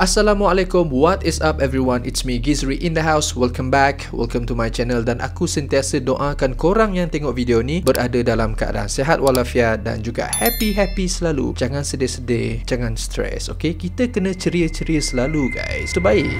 Assalamualaikum, what is up everyone? It's me Gizri in the house. Welcome back, welcome to my channel. Dan aku sentiasa doakan korang yang tengok video ni berada dalam keadaan sihat walafiat dan juga happy selalu. Jangan sedih-sedih, jangan stres, okay? Kita kena ceria-ceria selalu guys, terbaik.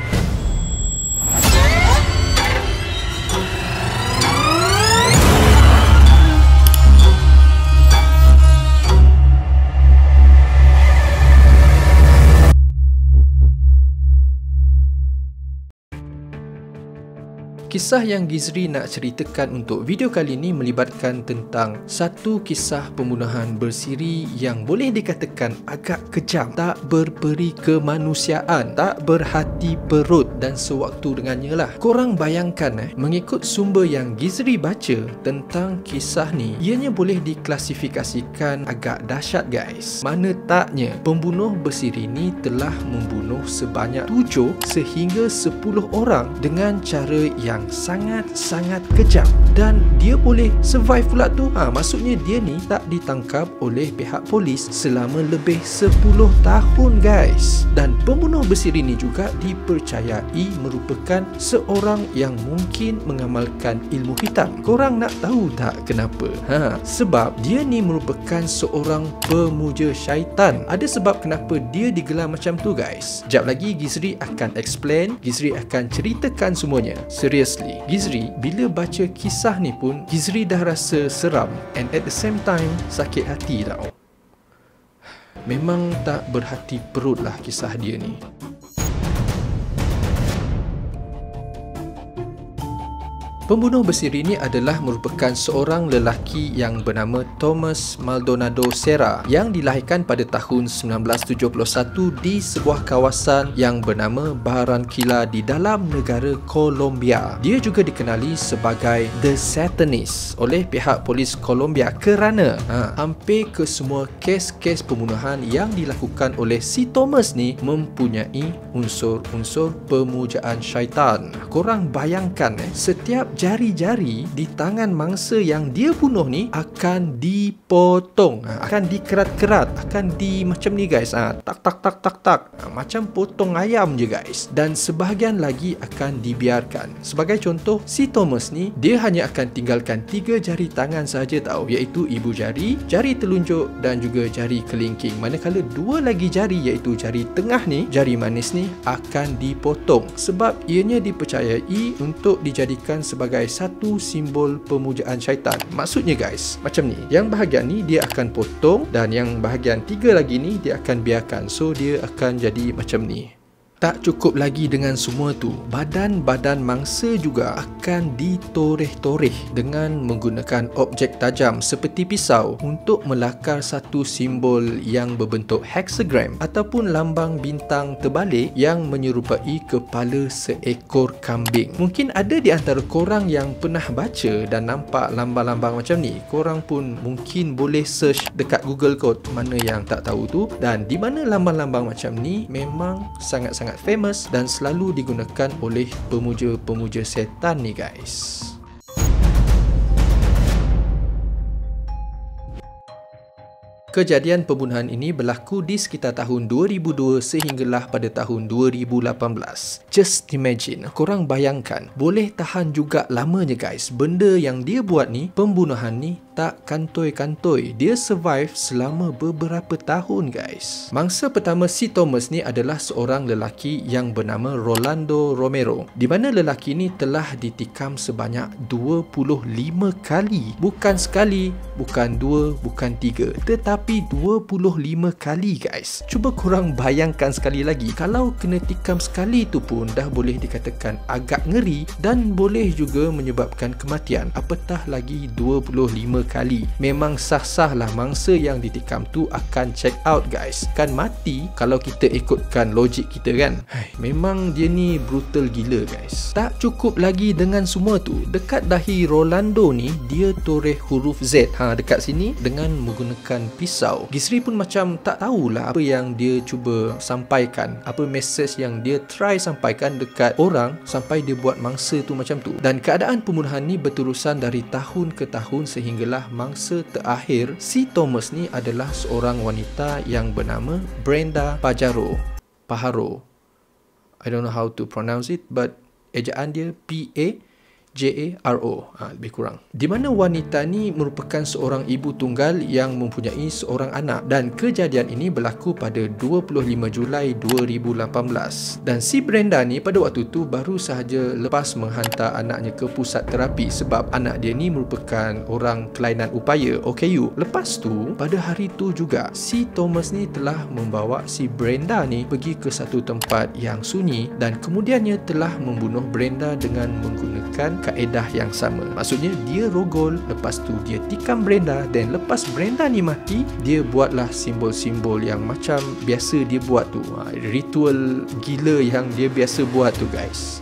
Kisah yang Gizri nak ceritakan untuk video kali ini melibatkan tentang satu kisah pembunuhan bersiri yang boleh dikatakan agak kejam, tak berperi kemanusiaan, tak berhati perut dan sewaktu dengannya lah. Korang bayangkan mengikut sumber yang Gizri baca tentang kisah ni, ianya boleh diklasifikasikan agak dahsyat guys. Mana taknya pembunuh bersiri ni telah membunuh sebanyak 7 sehingga 10 orang dengan cara yang sangat-sangat kejam dan dia boleh survive pula tu. Maksudnya dia ni tak ditangkap oleh pihak polis selama lebih 10 tahun guys. Dan pembunuh bersiri ni juga dipercayai merupakan seorang yang mungkin mengamalkan ilmu hitam. Korang nak tahu tak kenapa? Sebab dia ni merupakan seorang pemuja syaitan. Ada sebab kenapa dia digelar macam tu guys. Sekejap lagi Gizri akan explain, Gizri akan ceritakan semuanya. Seriously, Gizri bila baca kisah ni pun Gizri dah rasa seram and at the same time sakit hati tau. Memang tak berhati perut lah kisah dia ni. Pembunuh bersiri ini adalah merupakan seorang lelaki yang bernama Thomas Maldonado Serra yang dilahirkan pada tahun 1971 di sebuah kawasan yang bernama Barranquilla di dalam negara Colombia. Dia juga dikenali sebagai The Satanist oleh pihak polis Colombia kerana hampir ke semua kes-kes pembunuhan yang dilakukan oleh si Thomas ni mempunyai unsur-unsur pemujaan syaitan. Korang bayangkan setiap jari-jari di tangan mangsa yang dia bunuh ni akan dipotong, akan dikerat-kerat, akan di macam ni guys, tak, macam potong ayam je guys. Dan sebahagian lagi akan dibiarkan. Sebagai contoh, si Thomas ni dia hanya akan tinggalkan 3 jari tangan saja tau, iaitu ibu jari, jari telunjuk dan juga jari kelingking. Manakala 2 lagi jari iaitu jari tengah ni, jari manis ni akan dipotong sebab ianya dipercayai untuk dijadikan sebagai satu simbol pemujaan syaitan. Maksudnya guys, macam ni, yang bahagian ni dia akan potong dan yang bahagian 3 lagi ni dia akan biarkan. So dia akan jadi macam ni. Tak cukup lagi dengan semua tu, badan-badan mangsa juga akan ditoreh-toreh dengan menggunakan objek tajam seperti pisau untuk melakar satu simbol yang berbentuk hexagram ataupun lambang bintang terbalik yang menyerupai kepala seekor kambing. Mungkin ada di antara korang yang pernah baca dan nampak lambang-lambang macam ni. Korang pun mungkin boleh search dekat Google kot mana yang tak tahu tu, dan di mana lambang-lambang macam ni memang sangat-sangat famous dan selalu digunakan oleh pemuja-pemuja setan ni guys. Kejadian pembunuhan ini berlaku di sekitar tahun 2002 sehinggalah pada tahun 2018. Just imagine, korang bayangkan, boleh tahan juga lamanya guys. Benda yang dia buat ni, pembunuhan ni tak kantoi-kantoi. Dia survive selama beberapa tahun guys. Mangsa pertama si Thomas ni adalah seorang lelaki yang bernama Rolando Romero, di mana lelaki ni telah ditikam sebanyak 25 kali. Bukan sekali, bukan 2, bukan 3, tetapi 25 kali guys. Cuba korang bayangkan sekali lagi, kalau kena tikam sekali tu pun dah boleh dikatakan agak ngeri dan boleh juga menyebabkan kematian, apatah lagi 25 kali. Memang sah-sah lah mangsa yang ditikam tu akan check out guys. Kan mati kalau kita ikutkan logik kita kan. Memang dia ni brutal gila guys. Tak cukup lagi dengan semua tu, dekat dahi Rolando ni dia toreh huruf Z dekat sini dengan menggunakan pisau. Gizri pun macam tak tahulah apa yang dia cuba sampaikan, apa message yang dia try sampaikan dekat orang sampai dia buat mangsa tu macam tu. Dan keadaan pembunuhan ni berterusan dari tahun ke tahun sehinggalah mangsa terakhir si Thomas ni adalah seorang wanita yang bernama Brenda Pajaro. I don't know how to pronounce it, but ejaan dia Pajaro, lebih kurang. Di mana wanita ni merupakan seorang ibu tunggal yang mempunyai seorang anak, dan kejadian ini berlaku pada 25 Julai 2018. Dan si Brenda ni pada waktu tu baru sahaja lepas menghantar anaknya ke pusat terapi sebab anak dia ni merupakan orang kelainan upaya OKU. Lepas tu pada hari tu juga si Thomas ni telah membawa si Brenda ni pergi ke satu tempat yang sunyi, dan kemudiannya telah membunuh Brenda dengan menggunakan kaedah yang sama. Maksudnya dia rogol, lepas tu dia tikam Brenda, dan lepas Brenda ni mati, dia buatlah simbol-simbol yang macam biasa dia buat tu. Ritual gila yang dia biasa buat tu guys.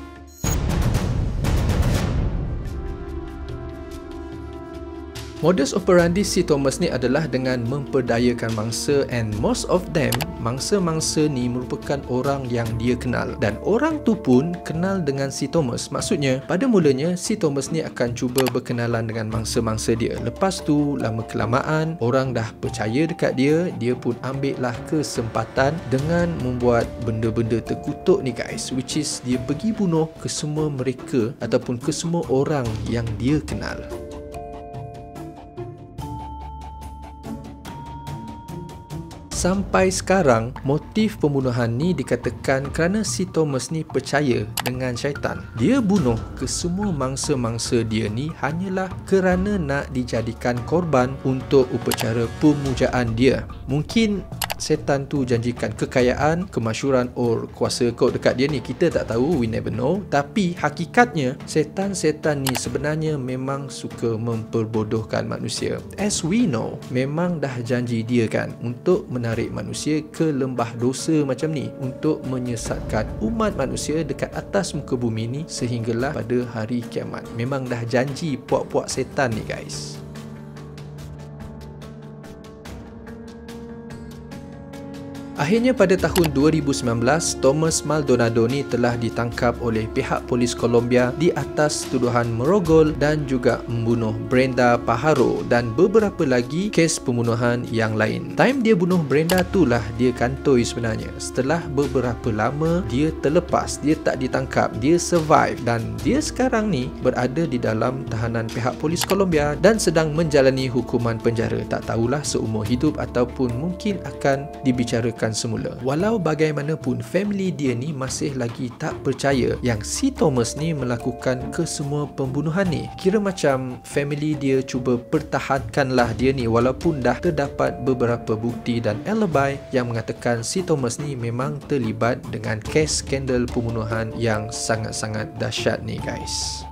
Modus operandi si Thomas ni adalah dengan memperdayakan mangsa, and most of them, mangsa-mangsa ni merupakan orang yang dia kenal, dan orang tu pun kenal dengan si Thomas. Maksudnya pada mulanya si Thomas ni akan cuba berkenalan dengan mangsa-mangsa dia. Lepas tu lama kelamaan orang dah percaya dekat dia, dia pun ambil lah kesempatan dengan membuat benda-benda terkutuk ni guys, which is dia pergi bunuh ke semua mereka ataupun ke semua orang yang dia kenal. Sampai sekarang, motif pembunuhan ni dikatakan kerana si Thomas ni percaya dengan syaitan. Dia bunuh ke semua mangsa-mangsa dia ni hanyalah kerana nak dijadikan korban untuk upacara pemujaan dia. Mungkin setan tu janjikan kekayaan, kemasyhuran or kuasa kot dekat dia ni. Kita tak tahu, we never know. Tapi hakikatnya setan-setan ni sebenarnya memang suka memperbodohkan manusia. As we know, memang dah janji dia kan untuk menarik manusia ke lembah dosa macam ni, untuk menyesatkan umat manusia dekat atas muka bumi ni sehinggalah pada hari kiamat. Memang dah janji puak-puak setan ni guys. Akhirnya pada tahun 2019, Thomas Maldonado ni telah ditangkap oleh pihak polis Colombia di atas tuduhan merogol dan juga membunuh Brenda Pajaro dan beberapa lagi kes pembunuhan yang lain. Time dia bunuh Brenda tu lah dia kantoi sebenarnya. Setelah beberapa lama dia terlepas, dia tak ditangkap, dia survive, dan dia sekarang ni berada di dalam tahanan pihak polis Colombia dan sedang menjalani hukuman penjara. Tak tahulah seumur hidup ataupun mungkin akan dibicarakan semula. Walau bagaimanapun, family dia ni masih lagi tak percaya yang si Thomas ni melakukan kesemua pembunuhan ni. Kira macam family dia cuba pertahankanlah dia ni walaupun dah terdapat beberapa bukti dan alibi yang mengatakan si Thomas ni memang terlibat dengan kes skandal pembunuhan yang sangat-sangat dahsyat ni guys.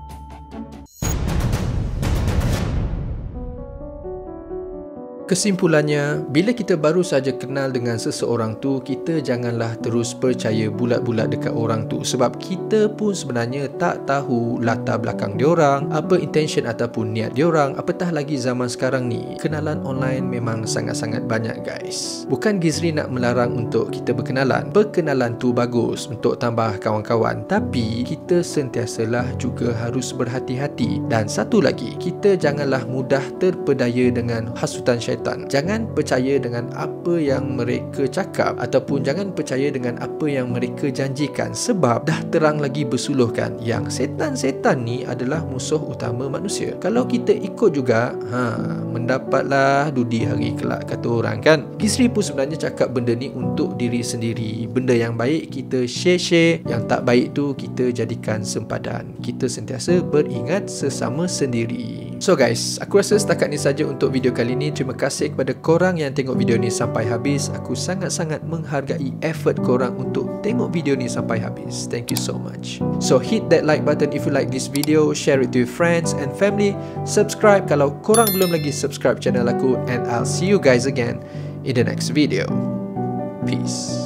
Kesimpulannya, bila kita baru saja kenal dengan seseorang tu, kita janganlah terus percaya bulat-bulat dekat orang tu, sebab kita pun sebenarnya tak tahu latar belakang diorang, apa intention ataupun niat diorang. Apatah lagi zaman sekarang ni, kenalan online memang sangat-sangat banyak guys. Bukan Gizri nak melarang untuk kita berkenalan. Perkenalan tu bagus untuk tambah kawan-kawan, tapi kita sentiasalah juga harus berhati-hati. Dan satu lagi, kita janganlah mudah terpedaya dengan hasutan syaitan. Jangan percaya dengan apa yang mereka cakap ataupun jangan percaya dengan apa yang mereka janjikan, sebab dah terang lagi bersuluh kan yang setan-setan ni adalah musuh utama manusia. Kalau kita ikut juga, mendapatlah dudi hari kelak kata orang kan. Gizri pun sebenarnya cakap benda ni untuk diri sendiri. Benda yang baik kita share, yang tak baik tu kita jadikan sempadan. Kita sentiasa beringat sesama sendiri. So guys, aku rasa setakat ni saja untuk video kali ni. Terima kasih kepada korang yang tengok video ni sampai habis. Aku sangat-sangat menghargai effort korang untuk tengok video ni sampai habis. Thank you so much. So hit that like button if you like this video, share it to your friends and family, subscribe kalau korang belum lagi subscribe channel aku, and I'll see you guys again in the next video. Peace.